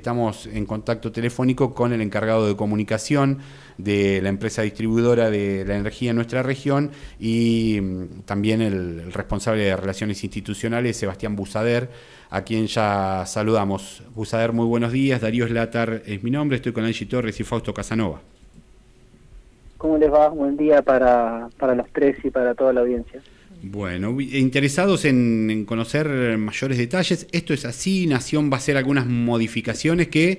Estamos en contacto telefónico con el encargado de comunicación de la empresa distribuidora de la energía en nuestra región y también el responsable de Relaciones Institucionales, Sebastián Busader, a quien ya saludamos. Busader, muy buenos días. Darío Slatar es mi nombre, estoy con Angie Torres y Fausto Casanova. ¿Cómo les va? Buen día para los tres y para toda la audiencia. Bueno, interesados en conocer mayores detalles. Esto es así, Nación va a hacer algunas modificaciones que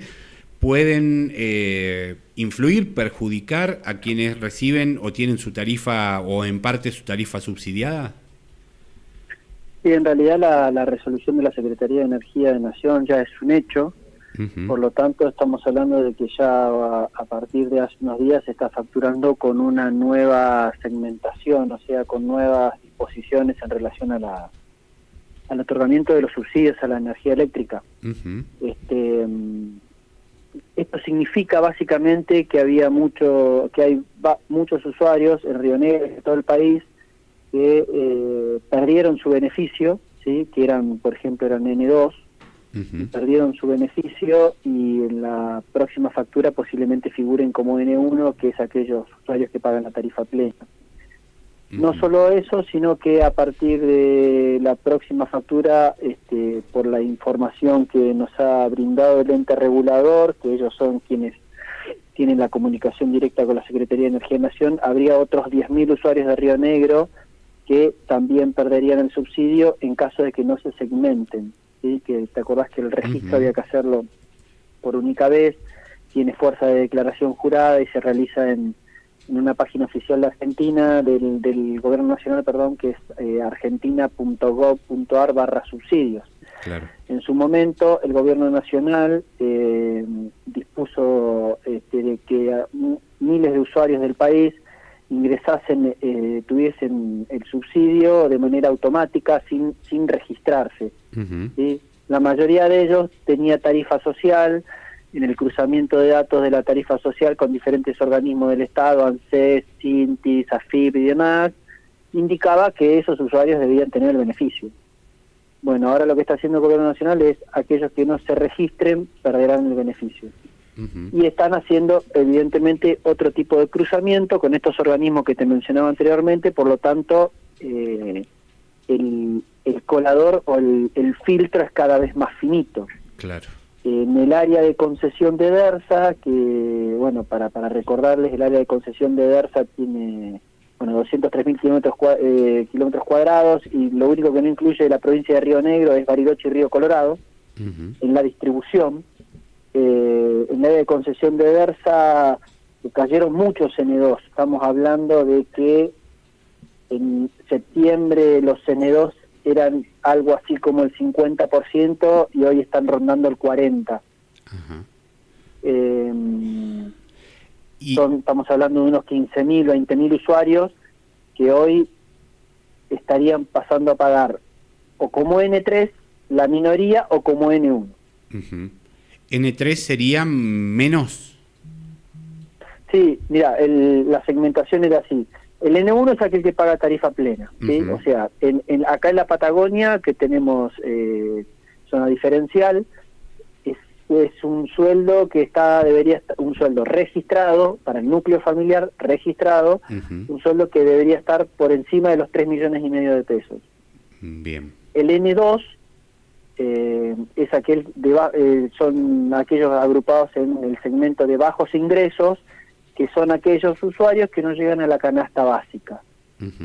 pueden influir, perjudicar a quienes reciben o tienen su tarifa o en parte su tarifa subsidiada. Sí, en realidad la resolución de la Secretaría de Energía de Nación ya es un hecho. Por lo tanto, estamos hablando de que ya a partir de hace unos días se está facturando con una nueva segmentación, o sea, con nuevas disposiciones en relación al otorgamiento de los subsidios a la energía eléctrica. Esto significa básicamente que hay muchos usuarios en Río Negro, en todo el país, que perdieron su beneficio, ¿sí? Que eran, por ejemplo, eran N2, perdieron su beneficio y en la próxima factura posiblemente figuren como N1, que es aquellos usuarios que pagan la tarifa plena. No solo eso, sino que a partir de la próxima factura, por la información que nos ha brindado el ente regulador, que ellos son quienes tienen la comunicación directa con la Secretaría de Energía de Nación, habría otros 10.000 usuarios de Río Negro que también perderían el subsidio en caso de que no se segmenten. ¿Sí? Que te acordás que el registro había que hacerlo por única vez, tiene fuerza de declaración jurada y se realiza en una página oficial de Argentina, del Gobierno Nacional, perdón, que es argentina.gov.ar/subsidios. Claro. En su momento, el Gobierno Nacional dispuso de que miles de usuarios del país ingresasen, tuviesen el subsidio de manera automática sin registrarse. ¿Sí? La mayoría de ellos tenía tarifa social. En el cruzamiento de datos de la tarifa social con diferentes organismos del Estado, ANSES, CINTIS, AFIP y demás, indicaba que esos usuarios debían tener el beneficio. Bueno, ahora lo que está haciendo el Gobierno Nacional es aquellos que no se registren perderán el beneficio. Y están haciendo, evidentemente, otro tipo de cruzamiento con estos organismos que te mencionaba anteriormente, por lo tanto, el colador o el filtro es cada vez más finito. Claro. En el área de concesión de DERSA, que, bueno, para recordarles, el área de concesión de DERSA tiene, 203.000 kilómetros cuadrados, y lo único que no incluye la provincia de Río Negro es Bariloche y Río Colorado. En la distribución, en el área de concesión de DERSA cayeron muchos N2. Estamos hablando de que en septiembre los N2 eran algo así como el 50% y hoy están rondando el 40%. Estamos hablando de unos 15.000, 20.000 usuarios que hoy estarían pasando a pagar o como N3 la minoría o como N1. ¿N3 sería menos? Sí, mira, la segmentación era así. El N1 es aquel que paga tarifa plena, ¿sí? O sea, acá en la Patagonia, que tenemos zona diferencial, es un sueldo que debería estar, un sueldo registrado, para el núcleo familiar registrado, un sueldo que debería estar por encima de los 3,5 millones de pesos. Bien. El N2 es son aquellos agrupados en el segmento de bajos ingresos, que son aquellos usuarios que no llegan a la canasta básica.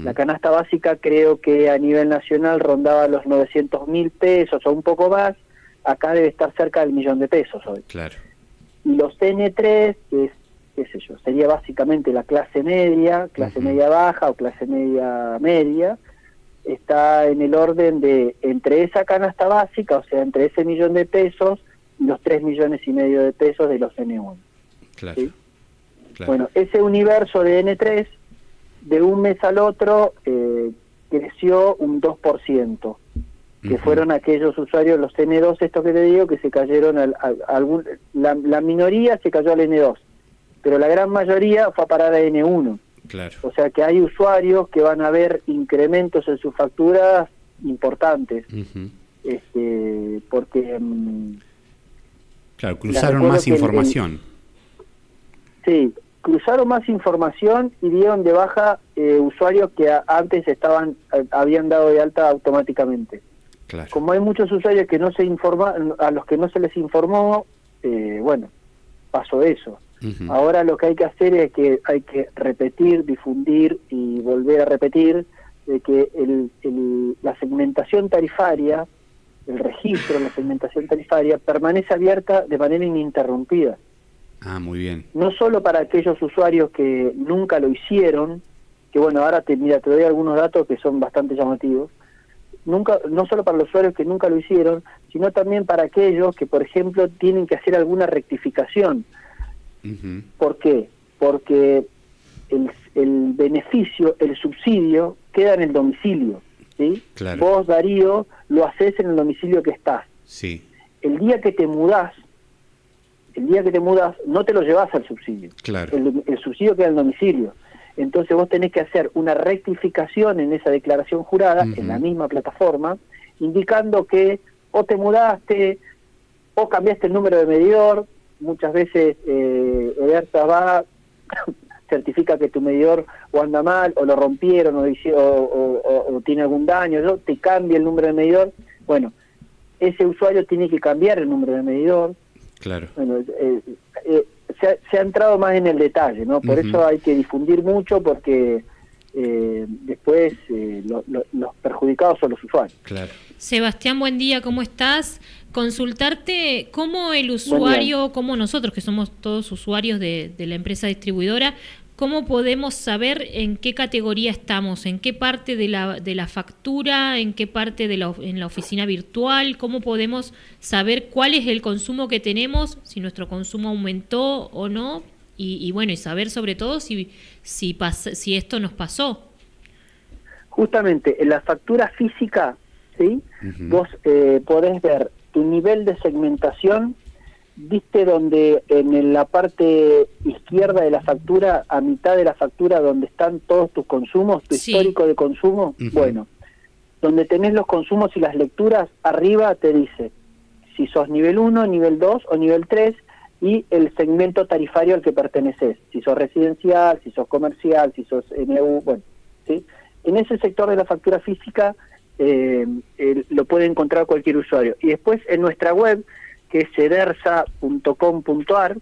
La canasta básica creo que a nivel nacional rondaba los 900.000 pesos o un poco más, acá debe estar cerca del 1.000.000 de pesos hoy. Claro. Y los N3, que es, qué sé yo, sería básicamente la clase media baja o clase media, está en el orden de entre esa canasta básica, o sea, entre ese 1.000.000 de pesos y los 3,5 millones de pesos de los N1. Claro. ¿Sí? Claro. Bueno, ese universo de N3, de un mes al otro, creció un 2%, que fueron aquellos usuarios, los N2, estos que te digo, que se cayeron, la minoría se cayó al N2, pero la gran mayoría fue a parar a N1. Claro. O sea que hay usuarios que van a ver incrementos en sus facturas importantes, porque Claro, cruzaron más información. Sí, cruzaron más información y dieron de baja usuarios que antes habían dado de alta automáticamente. Claro. Como hay muchos usuarios que no se a los que no se les informó, bueno, pasó eso. Uh-huh. Ahora lo que hay que hacer es que hay que repetir, difundir y volver a repetir de que la segmentación tarifaria, el registro de la segmentación tarifaria permanece abierta de manera ininterrumpida. Ah, muy bien. No solo para aquellos usuarios que nunca lo hicieron, que bueno, ahora te doy algunos datos que son bastante llamativos. No solo para los usuarios que nunca lo hicieron, sino también para aquellos que, por ejemplo, tienen que hacer alguna rectificación. Uh-huh. ¿Por qué? Porque el beneficio, el subsidio, queda en el domicilio, ¿sí? Claro. Vos, Darío, lo haces en el domicilio que estás. Sí. El día que te mudás, no te lo llevas al subsidio. Claro. El subsidio queda en el domicilio. Entonces vos tenés que hacer una rectificación en esa declaración jurada, uh-huh, en la misma plataforma, indicando que o te mudaste, o cambiaste el número de medidor. Muchas veces Edersa va, certifica que tu medidor o anda mal, o lo rompieron, o tiene algún daño, te cambia el número de medidor. Bueno, ese usuario tiene que cambiar el número de medidor. Claro. Bueno, se ha entrado más en el detalle, ¿no? Por uh-huh, eso hay que difundir mucho, porque después los perjudicados son los usuarios. Claro. Sebastián, buen día, ¿cómo estás? Consultarte cómo el usuario, cómo nosotros, que somos todos usuarios de la empresa distribuidora, ¿cómo podemos saber en qué categoría estamos? ¿En qué parte de la factura? ¿En qué parte en la oficina virtual? ¿Cómo podemos saber cuál es el consumo que tenemos? Si nuestro consumo aumentó o no. Y bueno, y saber sobre todo si esto nos pasó. Justamente, en la factura física, ¿sí? Uh-huh. Vos podés ver tu nivel de segmentación. ¿Viste donde en la parte izquierda de la factura, a mitad de la factura, donde están todos tus consumos, tu sí, histórico de consumo? Uh-huh. Bueno, donde tenés los consumos y las lecturas, arriba te dice si sos nivel 1, nivel 2 o nivel 3 y el segmento tarifario al que perteneces, si sos residencial, si sos comercial, si sos NU, bueno, ¿sí? En ese sector de la factura física lo puede encontrar cualquier usuario. Y después en nuestra web, que es edersa.com.ar,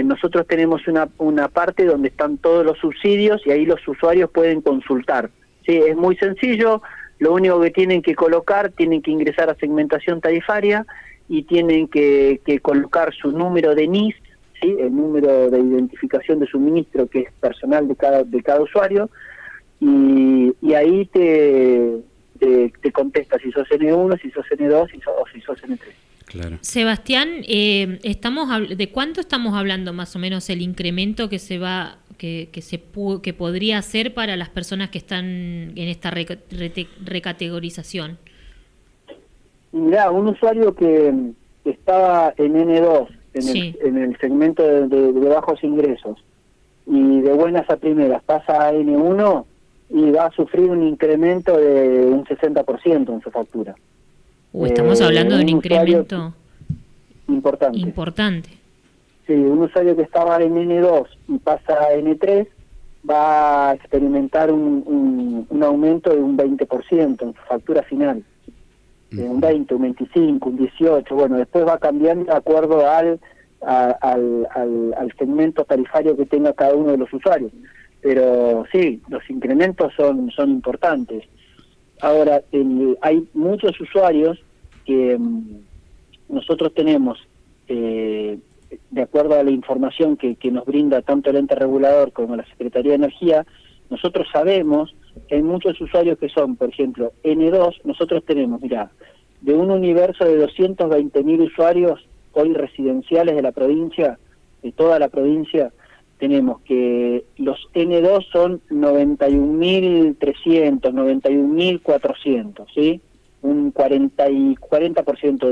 nosotros tenemos una parte donde están todos los subsidios y ahí los usuarios pueden consultar. Sí, es muy sencillo, lo único que tienen que tienen que ingresar a segmentación tarifaria y tienen que colocar su número de NIS, ¿sí? El número de identificación de suministro, que es personal de cada usuario, y ahí te contesta si sos N1, si sos N2 o si sos N3. Claro. Sebastián, ¿de cuánto estamos hablando más o menos el incremento que que podría hacer para las personas que están en esta recategorización? Mirá, un usuario que estaba en N2, en el segmento de bajos ingresos, y de buenas a primeras pasa a N1 y va a sufrir un incremento de un 60% en su factura. Estamos hablando de un incremento importante. Sí, un usuario que estaba en N2 y pasa a N3 va a experimentar un aumento de un 20% en su factura final. Un 20, un 25, un 18, bueno, después va cambiando de acuerdo al segmento tarifario que tenga cada uno de los usuarios. Pero sí, los incrementos son importantes. Ahora, hay muchos usuarios que nosotros tenemos, de acuerdo a la información que nos brinda tanto el ente regulador como la Secretaría de Energía, nosotros sabemos que hay muchos usuarios que son, por ejemplo, N2, nosotros tenemos, mirá, de un universo de 220.000 usuarios hoy residenciales de la provincia, de toda la provincia, tenemos que los N2 son 91.300, 91.400, ¿sí? Un 40%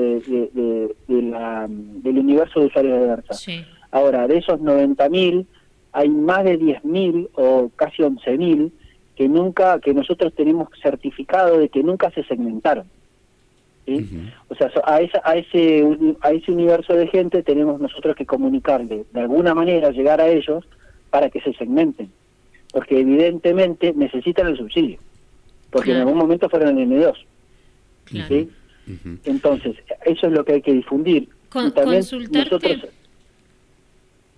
del universo de usuarios de Edersa. Sí. Ahora, de esos 90.000, hay más de 10.000 o casi 11.000 que nosotros tenemos certificado de que nunca se segmentaron. ¿sí? O sea, a ese universo de gente tenemos nosotros que comunicarle, de alguna manera llegar a ellos para que se segmenten, porque evidentemente necesitan el subsidio, porque en algún momento fueron N2. ¿Sí? Entonces, eso es lo que hay que difundir. Y también Consultarte... nosotros...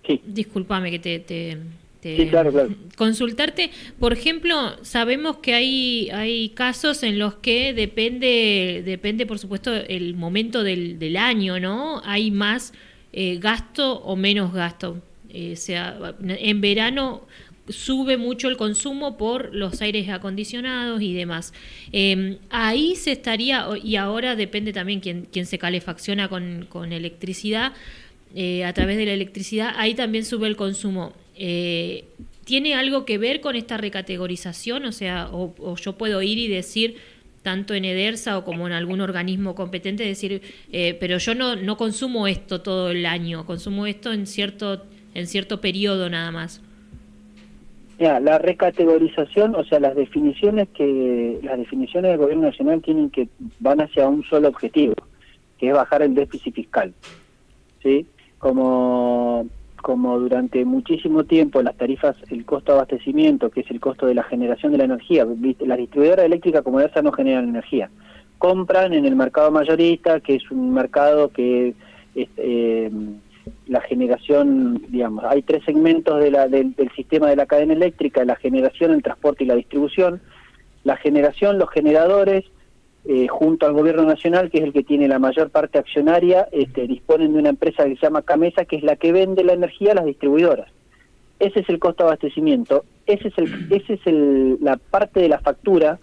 Sí. Discúlpame que Sí, claro. Consultarte, por ejemplo, sabemos que hay casos en los que depende por supuesto el momento del año, ¿no? Hay más gasto o menos gasto. Sea, en verano sube mucho el consumo por los aires acondicionados y demás. Ahí se estaría, y ahora depende también quién se calefacciona con electricidad, a través de la electricidad, ahí también sube el consumo. ¿Tiene algo que ver con esta recategorización? O sea, o yo puedo ir y decir, tanto en EDERSA o como en algún organismo competente, decir, pero yo no consumo esto todo el año, consumo esto en cierto periodo nada más. Mira, la recategorización, o sea, las definiciones del Gobierno Nacional van hacia un solo objetivo, que es bajar el déficit fiscal, ¿sí? Como durante muchísimo tiempo las tarifas, el costo de abastecimiento, que es el costo de la generación de la energía, las distribuidoras eléctricas como EDERSA no generan energía, compran en el mercado mayorista, que es un mercado que la generación, digamos, hay tres segmentos del sistema de la cadena eléctrica: la generación, el transporte y la distribución. La generación, los generadores, junto al Gobierno Nacional, que es el que tiene la mayor parte accionaria, disponen de una empresa que se llama Camesa, que es la que vende la energía a las distribuidoras. Ese es el costo de abastecimiento, esa es la parte de la factura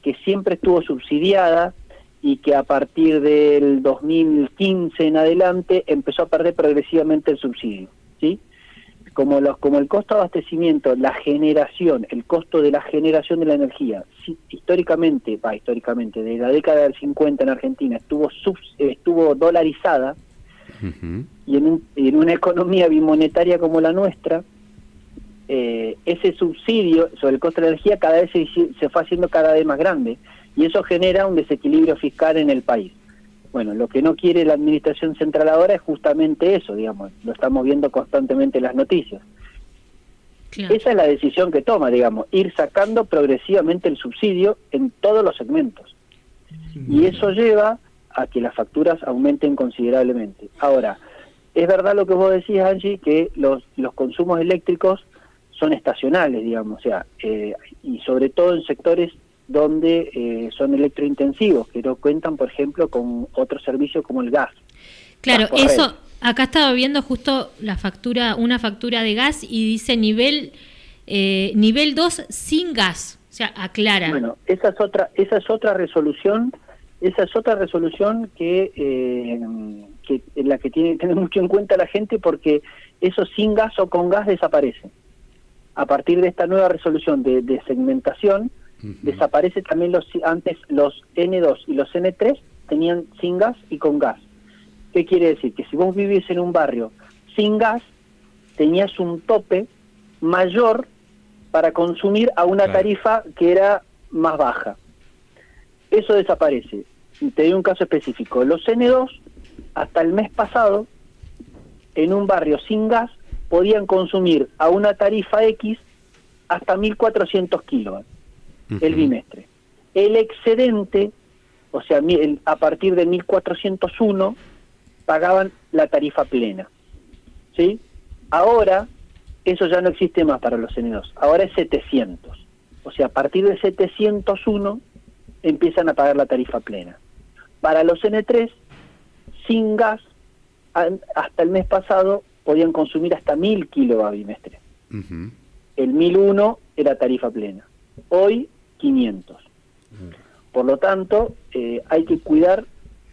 que siempre estuvo subsidiada y que a partir del 2015 en adelante empezó a perder progresivamente el subsidio, ¿sí? Como el costo de abastecimiento, la generación, el costo de la generación de la energía, históricamente, de la década del 50 en Argentina, estuvo dolarizada, y en una economía bimonetaria como la nuestra, ese subsidio sobre el costo de la energía cada vez se fue haciendo cada vez más grande, y eso genera un desequilibrio fiscal en el país. Bueno, lo que no quiere la administración central ahora es justamente eso, digamos, lo estamos viendo constantemente en las noticias. Claro. Esa es la decisión que toma, digamos, ir sacando progresivamente el subsidio en todos los segmentos. Y eso lleva a que las facturas aumenten considerablemente. Ahora, es verdad lo que vos decís, Angie, que los consumos eléctricos son estacionales, digamos, o sea, y sobre todo en sectores donde son electrointensivos, que no cuentan, por ejemplo, con otro servicio como el gas. Claro, eso, acá estaba viendo justo una factura de gas y dice nivel 2 sin gas, o sea, aclara. Bueno, esa es otra resolución que en la que tiene que tener mucho en cuenta la gente, porque eso sin gas o con gas desaparece. A partir de esta nueva resolución de segmentación, desaparece también antes los N2 y los N3 tenían sin gas y con gas. ¿Qué quiere decir? Que si vos vivís en un barrio sin gas, tenías un tope mayor para consumir a una tarifa que era más baja. Eso desaparece. Te doy un caso específico. Los N2, hasta el mes pasado, en un barrio sin gas, podían consumir a una tarifa X hasta 1.400 kilovatios. El bimestre. El excedente, o sea, a partir de 1401, pagaban la tarifa plena, ¿sí? Ahora, eso ya no existe más para los N2, ahora es 700. O sea, a partir de 701 empiezan a pagar la tarifa plena. Para los N3, sin gas, hasta el mes pasado, podían consumir hasta 1.000 kilovatios bimestre. El 1.001 era tarifa plena. Hoy, 500. Por lo tanto, hay que cuidar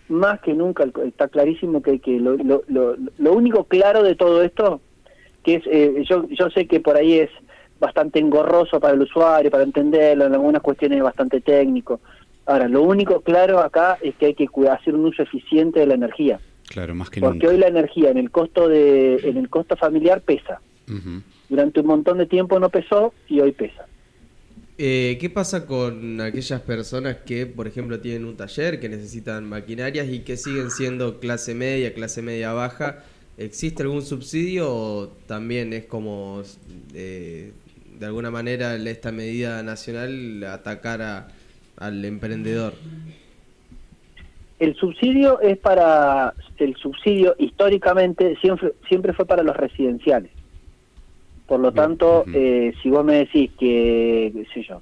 más que nunca. Está clarísimo que lo único claro de todo esto, que es yo sé que por ahí es bastante engorroso para el usuario, para entenderlo, en algunas cuestiones es bastante técnico. Ahora, lo único claro acá es que hay que hacer un uso eficiente de la energía. Claro, más que porque nunca. Hoy la energía en el costo familiar pesa. Durante un montón de tiempo no pesó y hoy pesa. ¿Qué pasa con aquellas personas que, por ejemplo, tienen un taller, que necesitan maquinarias y que siguen siendo clase media baja? ¿Existe algún subsidio o también es como, de alguna manera, esta medida nacional atacar al emprendedor? El subsidio históricamente siempre fue para los residenciales. Por lo tanto, si vos me decís que, qué sé yo,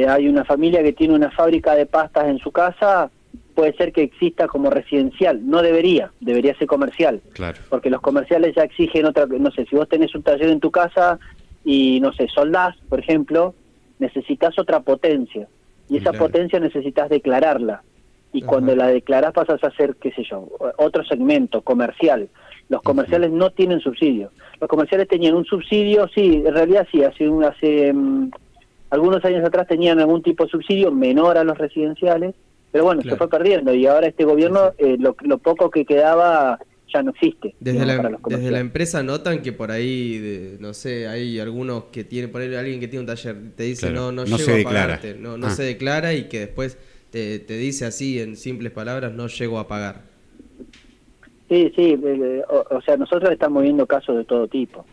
hay una familia que tiene una fábrica de pastas en su casa, puede ser que exista como residencial. No debería ser comercial. Claro. Porque los comerciales ya exigen otra, no sé, si vos tenés un taller en tu casa y, no sé, soldás, por ejemplo, necesitas otra potencia. Y esa potencia necesitas declararla. Y cuando la declarás pasas a ser, qué sé yo, otro segmento comercial. Los comerciales no tienen subsidio. Los comerciales tenían un subsidio, sí, en realidad sí, hace algunos años atrás tenían algún tipo de subsidio menor a los residenciales, pero bueno, se fue perdiendo y ahora este gobierno, lo poco que quedaba ya no existe. Desde la empresa notan que por ahí, no sé, hay algunos que tienen, por ahí alguien que tiene un taller, te dice no llego a pagarte, no se declara y que después te dice así en simples palabras, no llego a pagar. Sí, o sea, nosotros estamos viendo casos de todo tipo.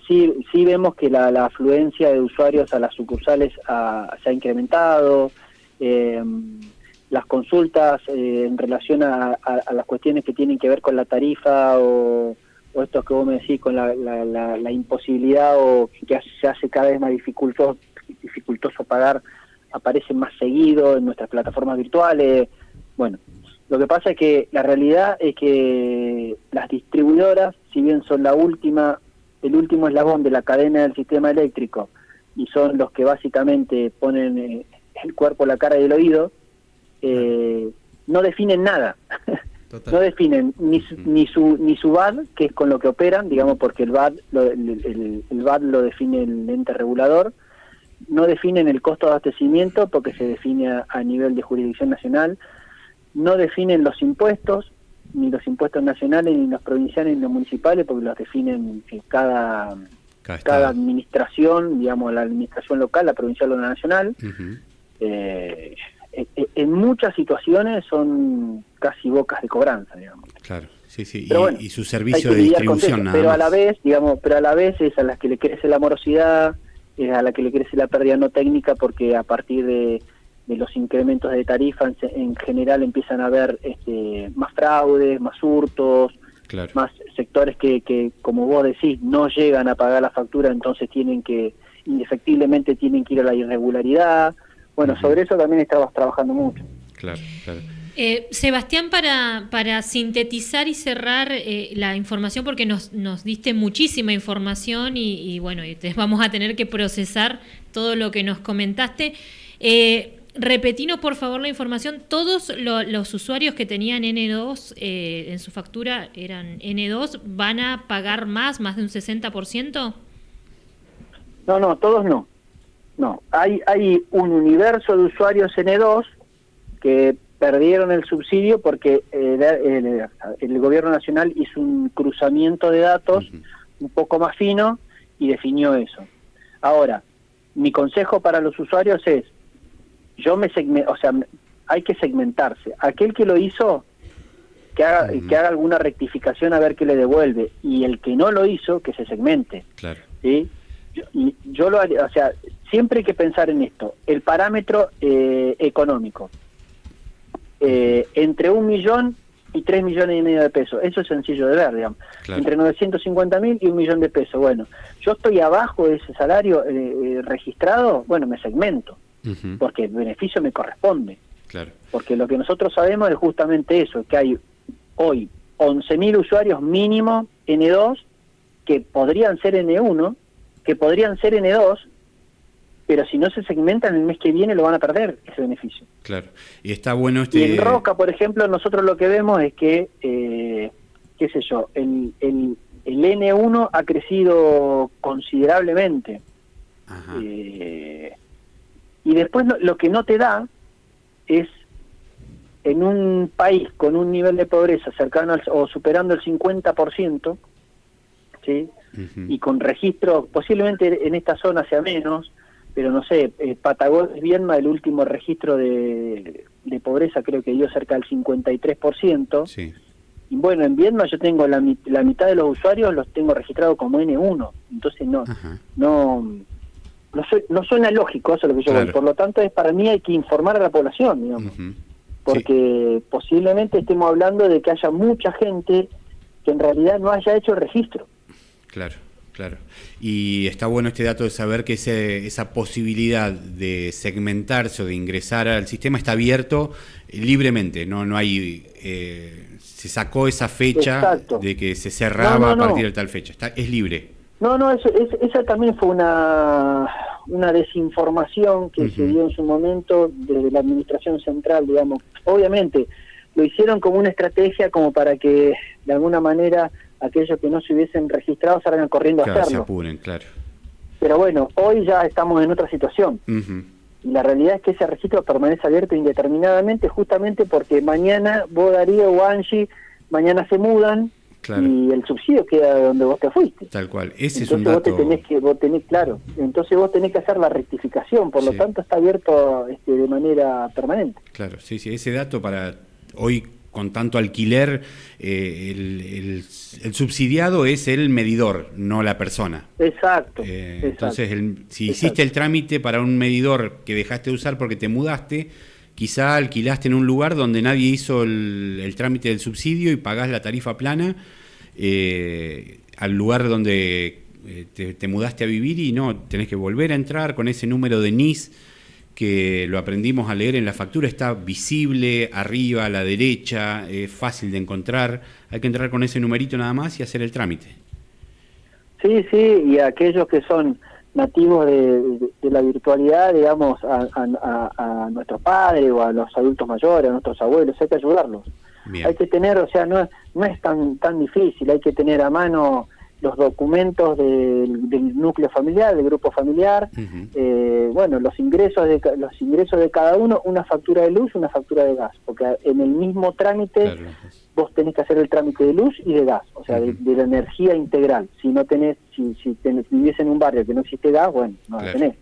Sí vemos que la afluencia de usuarios a las sucursales se ha incrementado, las consultas en relación a las cuestiones que tienen que ver con la tarifa o esto que vos me decís, con la imposibilidad o que se hace cada vez más dificultoso pagar, aparecen más seguido en nuestras plataformas virtuales. Bueno, lo que pasa es que la realidad es que las distribuidoras, si bien son el último eslabón de la cadena del sistema eléctrico y son los que básicamente ponen el cuerpo, la cara y el oído, no definen nada. No definen ni su VAD, que es con lo que operan, digamos, porque el VAD lo define el ente regulador. No definen el costo de abastecimiento porque se define a nivel de jurisdicción nacional. No definen los impuestos, ni los impuestos nacionales, ni los provinciales, ni los municipales, porque los definen cada administración, digamos, la administración local, la provincial o la nacional. En muchas situaciones son casi bocas de cobranza, digamos. Claro, sí. Pero bueno, y su servicio de distribución, nada pero más. a la vez es a las que le crece la morosidad, es a la que le crece la pérdida no técnica, porque a partir de los incrementos de tarifa en general empiezan a haber más fraudes, más hurtos, más sectores que, como vos decís, no llegan a pagar la factura, entonces indefectiblemente tienen que ir a la irregularidad. Bueno, sobre eso también estamos trabajando mucho. Claro. Sebastián, para sintetizar y cerrar la información, porque nos diste muchísima información y bueno, vamos a tener que procesar todo lo que nos comentaste. Repetinos, por favor, la información. ¿Todos los usuarios que tenían N2 en su factura eran N2 van a pagar más de un 60%? No, todos no. No, hay un universo de usuarios N2 que perdieron el subsidio porque el gobierno nacional hizo un cruzamiento de datos un poco más fino y definió eso. Ahora, mi consejo para los usuarios es, hay que segmentarse. Aquel que lo hizo, que haga alguna rectificación a ver qué le devuelve, y el que no lo hizo, que se segmente. Claro. ¿Sí? Yo lo haría, o sea, siempre hay que pensar en esto, el parámetro económico, entre 1 millón y 3,5 millones de pesos, eso es sencillo de ver, digamos, entre 950.000 y 1 millón de pesos. Bueno, yo estoy abajo de ese salario registrado, bueno, me segmento, porque el beneficio me corresponde. Claro. Porque lo que nosotros sabemos es justamente eso, que hay hoy 11.000 usuarios mínimo N2 que podrían ser N1, que podrían ser N2, pero si no se segmentan el mes que viene lo van a perder ese beneficio. Claro, y está bueno Y en Roca, por ejemplo, nosotros lo que vemos es que, qué sé yo, el N1 ha crecido considerablemente. Y después lo que no te da es, en un país con un nivel de pobreza cercano o superando el 50%, ¿sí? Y con registros, posiblemente en esta zona sea menos, pero no sé, Patagones, Viedma, el último registro de pobreza creo que dio cerca del 53%. Sí. Y bueno, en Viedma yo tengo la mitad de los usuarios los tengo registrados como N1, entonces no suena lógico eso es lo que yo voy. Por lo tanto, para mí hay que informar a la población, digamos, porque posiblemente estemos hablando de que haya mucha gente que en realidad no haya hecho el registro. Claro. Y está bueno este dato de saber que esa posibilidad de segmentarse o de ingresar al sistema está abierto libremente, no hay... se sacó esa fecha de que se cerraba a partir de tal fecha, es libre. Esa también fue una desinformación que se dio en su momento desde la administración central, digamos. Obviamente lo hicieron como una estrategia como para que de alguna manera aquellos que no se hubiesen registrado salgan corriendo a hacerlo. Se apuren, claro. Pero bueno, hoy ya estamos en otra situación. Y la realidad es que ese registro permanece abierto indeterminadamente, justamente porque mañana vos, Darío o Angie, mañana se mudan y el subsidio queda donde vos te fuiste. Tal cual, ese entonces es un dato... entonces vos tenés que hacer la rectificación, por lo tanto está abierto de manera permanente. Claro, sí, ese dato para hoy... Con tanto alquiler, el subsidiado es el medidor, no la persona. Exacto. Entonces, si hiciste el trámite para un medidor que dejaste de usar porque te mudaste, quizá alquilaste en un lugar donde nadie hizo el trámite del subsidio y pagás la tarifa plana al lugar donde te mudaste a vivir y no, tenés que volver a entrar con ese número de NIS que lo aprendimos a leer en la factura, está visible arriba a la derecha, es fácil de encontrar, hay que entrar con ese numerito nada más y hacer el trámite. Sí, y aquellos que son nativos de la virtualidad, digamos, a nuestros padres o a los adultos mayores, a nuestros abuelos, hay que ayudarlos. Bien. Hay que tener, o sea, no es tan difícil, hay que tener a mano los documentos del núcleo familiar, del grupo familiar, los ingresos de cada uno, una factura de luz, una factura de gas, porque en el mismo trámite vos tenés que hacer el trámite de luz y de gas, o sea, de la energía integral. Si vivís en un barrio que no existe gas, bueno, no la tenés.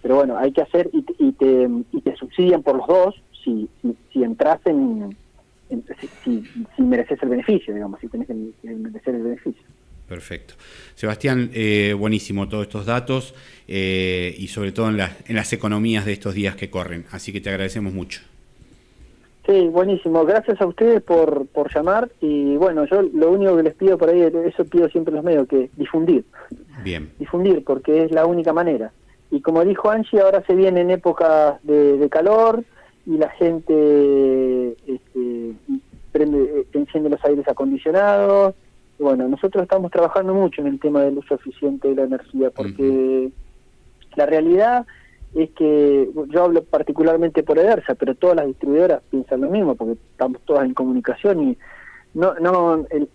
Pero bueno, hay que hacer y te subsidian por los dos si entras si mereces el beneficio, digamos, si tenés que merecer el beneficio. Perfecto. Sebastián, buenísimo todos estos datos y sobre todo en las economías de estos días que corren. Así que te agradecemos mucho. Sí, buenísimo. Gracias a ustedes por llamar y bueno, yo lo único que les pido por ahí, eso pido siempre en los medios, que difundir. Bien. Difundir, porque es la única manera. Y como dijo Angie, ahora se vienen épocas de calor y la gente enciende los aires acondicionados. Bueno, nosotros estamos trabajando mucho en el tema del uso eficiente de la energía, porque la realidad es que, yo hablo particularmente por Edersa, pero todas las distribuidoras piensan lo mismo, porque estamos todas en comunicación y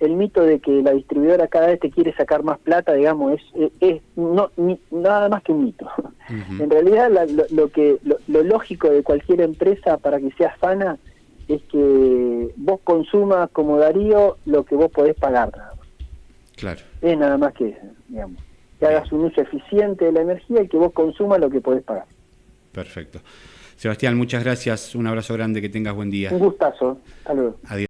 el mito de que la distribuidora cada vez te quiere sacar más plata, digamos, es nada más que un mito. En realidad lo lógico de cualquier empresa para que sea sana es que vos consumas como Darío lo que vos podés pagar. Claro. Es nada más que, digamos, que hagas un uso eficiente de la energía y que vos consumas lo que podés pagar. Perfecto. Sebastián, muchas gracias. Un abrazo grande, que tengas buen día. Un gustazo. Hasta luego. Adiós.